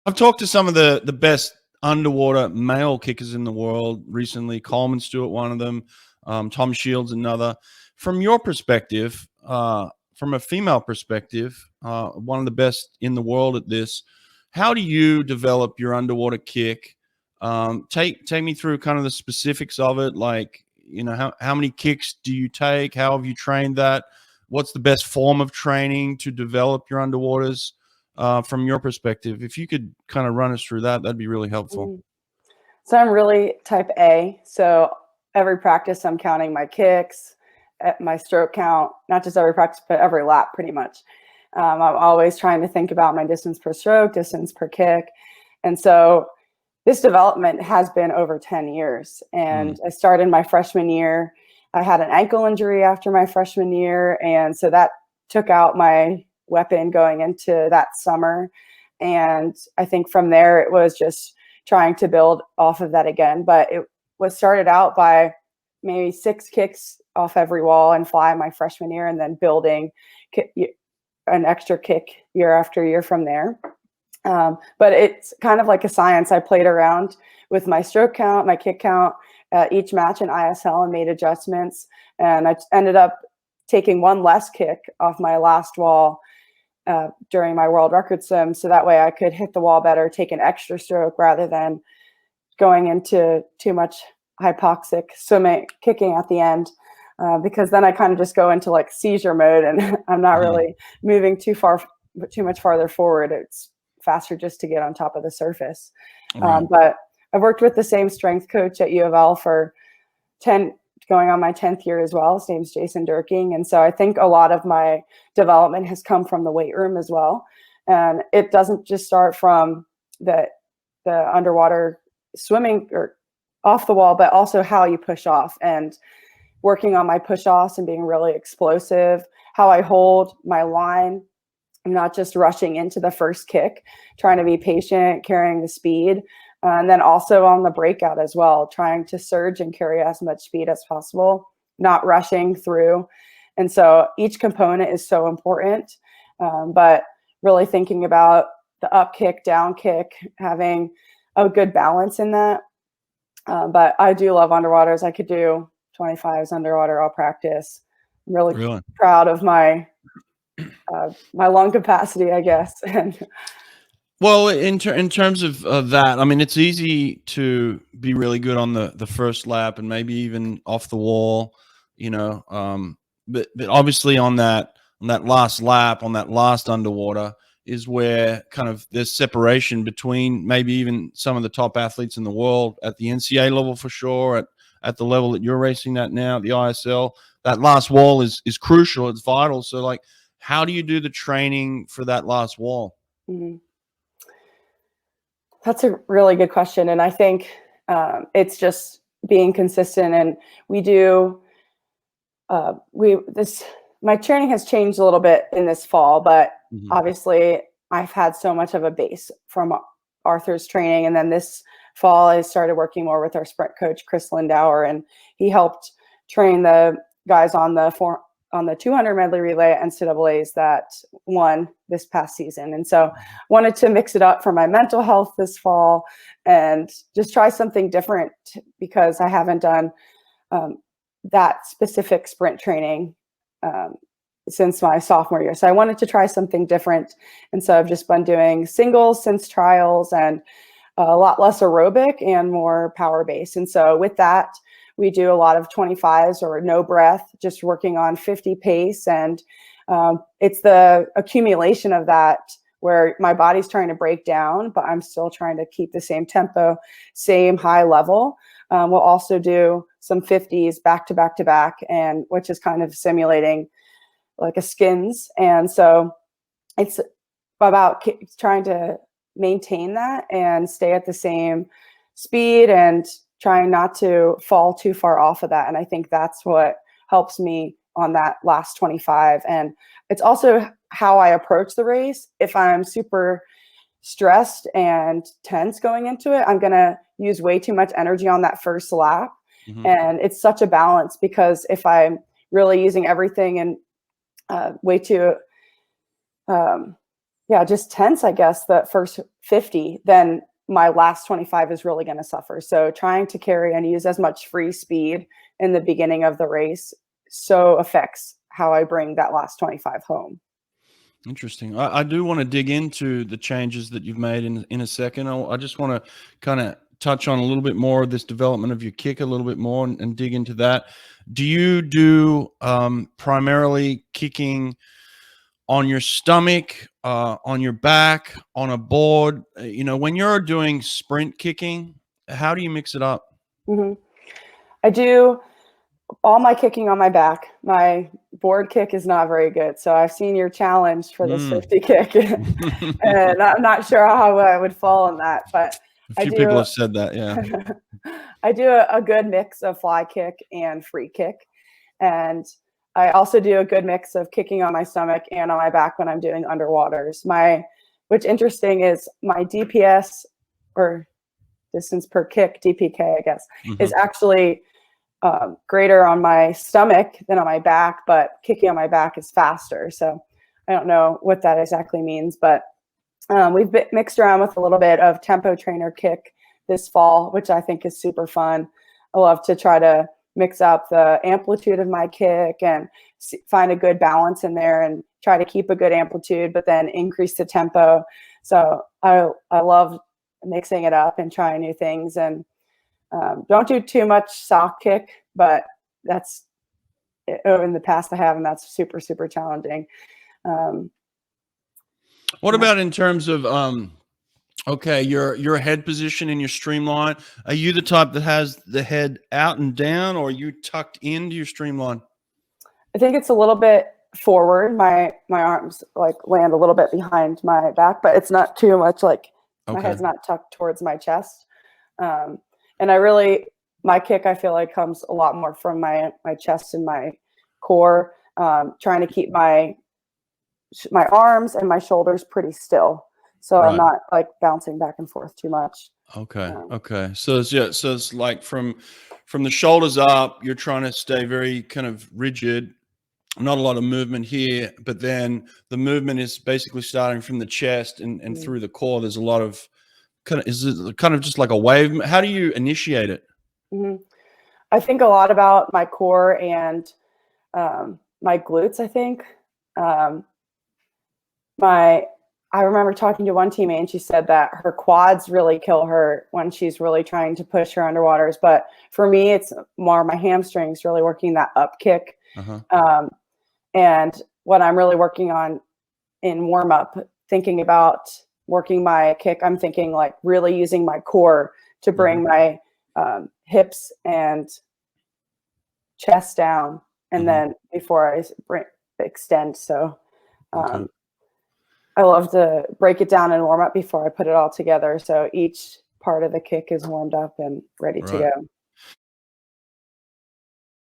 I've talked to some of the best underwater male kickers in the world recently. Coleman Stewart, one of them. Tom Shields, another. From your perspective, from a female perspective, one of the best in the world at this. How do you develop your underwater kick? Take me through kind of the specifics of it. Like, you know, how many kicks do you take? How have you trained that? What's the best form of training to develop your underwaters? From your perspective, if you could kind of run us through that, that'd be really helpful. So I'm really type A. So every practice, I'm counting my kicks, my stroke count, not just every practice, but every lap pretty much. I'm always trying to think about my distance per stroke, distance per kick. And so this development has been over 10 years. And I started my freshman year. I had an ankle injury after my freshman year. And so that took out my weapon going into that summer. And I think from there, it was just trying to build off of that again. But it was started out by maybe 6 kicks off every wall and fly my freshman year, and then building an extra kick year after year from there. But it's kind of like a science. I played around with my stroke count, my kick count at each match in ISL and made adjustments. And I ended up taking 1 less kick off my last wall during my world record swim. So that way I could hit the wall better, take an extra stroke rather than going into too much hypoxic swimming, kicking at the end. Because then I kind of just go into like seizure mode and I'm not really moving too much farther forward. It's faster just to get on top of the surface. But I've worked with the same strength coach at U of L for going on my 10th year as well. His name's Jason Durking. And so I think a lot of my development has come from the weight room as well. And it doesn't just start from the underwater swimming or off the wall, but also how you push off, and working on my push offs and being really explosive, how I hold my line. I'm not just rushing into the first kick, trying to be patient, carrying the speed. And then also on the breakout as well, trying to surge and carry as much speed as possible, not rushing through. And so each component is so important, but really thinking about the up kick, down kick, having a good balance in that. But I do love underwaters. I could do 25s underwater all practice. I'm really proud of my my lung capacity, I guess. Well, in terms of that, I mean, it's easy to be really good on the first lap and maybe even off the wall, you know. But obviously on that last lap, on that last underwater, is where kind of there's separation between maybe even some of the top athletes in the world at the NCAA level for sure, at the level that you're racing at now, at the ISL. That last wall is crucial. It's vital. So, like, how do you do the training for that last wall? That's a really good question. And I think it's just being consistent. And my training has changed a little bit in this fall, but obviously I've had so much of a base from Arthur's training. And then this fall, I started working more with our sprint coach, Chris Lindauer, and he helped train the guys on the 200 medley relay at NCAAs that won this past season. And so wanted to mix it up for my mental health this fall and just try something different, because I haven't done that specific sprint training since my sophomore year. So I wanted to try something different. And so I've just been doing singles since trials, and a lot less aerobic and more power based. And so with that, we do a lot of 25s or no breath, just working on 50 pace. And it's the accumulation of that where my body's trying to break down, but I'm still trying to keep the same tempo, same high level. We'll also do some 50s back to back to back, and which is kind of simulating like a skins. And so it's about trying to maintain that and stay at the same speed and trying not to fall too far off of that. And I think that's what helps me on that last 25. And it's also how I approach the race. If I'm super stressed and tense going into it, I'm going to use way too much energy on that first lap. And it's such a balance, because if I'm really using everything and way too yeah, just tense, I guess, the first 50, then my last 25 is really going to suffer. So trying to carry and use as much free speed in the beginning of the race so affects how I bring that last 25 home. Interesting. I do want to dig into the changes that you've made in a second. I just want to kind of touch on a little bit more of this development of your kick a little bit more and dig into that. Do you do primarily kicking on your stomach, on your back, on a board? You know, when you're doing sprint kicking, how do you mix it up? Mm-hmm. I do all my kicking on my back. My board kick is not very good. So I've seen your challenge for this 50 kick and I'm not sure how I would fall in that, but a few people have said that. Yeah. I do a good mix of fly kick and free kick. And I also do a good mix of kicking on my stomach and on my back when I'm doing underwaters. Which interesting is my DPS, or distance per kick, DPK, I guess, is actually greater on my stomach than on my back, but kicking on my back is faster. So I don't know what that exactly means, but we've mixed around with a little bit of tempo trainer kick this fall, which I think is super fun. I love to try to mix up the amplitude of my kick and find a good balance in there and try to keep a good amplitude, but then increase the tempo. So I love mixing it up and trying new things, and don't do too much sock kick, but that's in the past I have, and that's super, super challenging. What about in terms of, okay, your head position in your streamline? Are you the type that has the head out and down, or are you tucked into your streamline? I think it's a little bit forward. My arms like land a little bit behind my back, but it's not too much like my head's not tucked towards my chest. And my kick, I feel like, comes a lot more from my chest and my core, trying to keep my arms and my shoulders pretty still. So I'm not like bouncing back and forth too much. Okay. Okay. So it's like from the shoulders up, you're trying to stay very kind of rigid, not a lot of movement here, but then the movement is basically starting from the chest and through the core. There's a lot of is it kind of just like a wave? How do you initiate it? I think a lot about my core and my glutes, I think. I remember talking to one teammate, and she said that her quads really kill her when she's really trying to push her underwaters. But for me, it's more my hamstrings really working that up kick. And what I'm really working on in warm up, thinking about working my kick, I'm thinking like really using my core to bring my hips and chest down, and then before I extend. So I love to break it down and warm up before I put it all together. So each part of the kick is warmed up and ready to go.